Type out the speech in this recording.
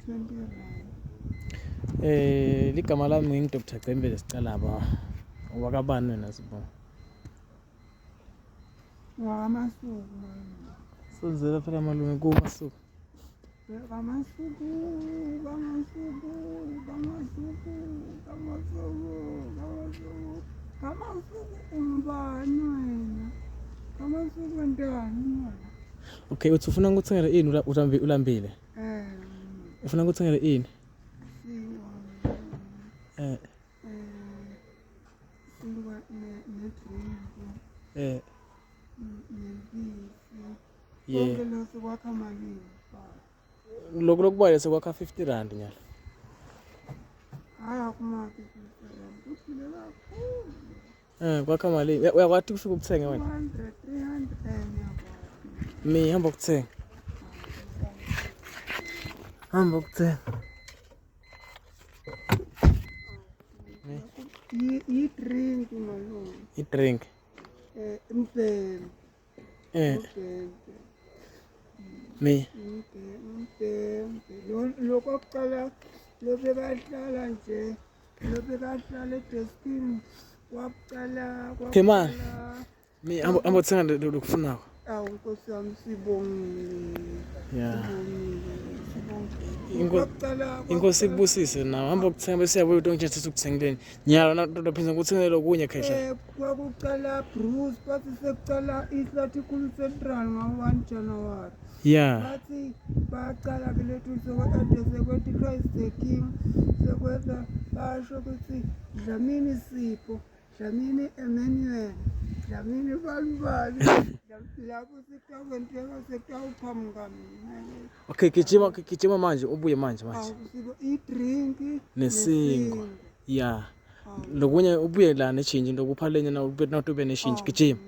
20 rand. Ligama lami ngingu-Dr. Cembe Lescalaba. Wakabani wena sibona? Wakamasuku. Sonzela phela malume kuMasuku. Kamasuku. Umbani wena. Kamasuku ndani wena. Okay, uthi ufuna ngikuthengele ini ulambile? Ufuna ngikuthengele ini? Silwa ne Yeah. Lo sikwakha malini. Lokho lokubayela sekwakha 50 rand nyalo. Hayi akumaphi 50 rand. Kuphile kakhulu. Kwakha malini? Uyakwathi ufike ukuthenge wena? 200, 300 yakwazi. Mi hamba ukuthenga. Hamba ukuthenga. I-drink malungu. I-drink. Impela. Mi. Lokho kuqala lobekahlala nje. Lobekahlala edeskini. Waqala. Thema. Mi hamba ukuthenga lokufunako. Awu Nkosi yami sibongile. Yeah. Inkosi ikubusise nawe hamba ukuthenga bese uyabuya utonje ukuthengeni nyalo ndophindza ngikuthengele okunye khehla kwakuqala Bruce bathi sekuqala ihlathi khulu central ngo-1 January bathi baqala ke lethu sekade sekwethi Christ the King sekwenza basho ukuthi Dlamini Sipho Dlamini Emmanuel Dlamini balibali lapho sikawenteka sekawuphamuka mina. Okay, gijima manje ubuye manje. I-drink nesingo. Yeah. Lokunye ubuye la nechange into kupha lenye na ube not ube nechange gijima.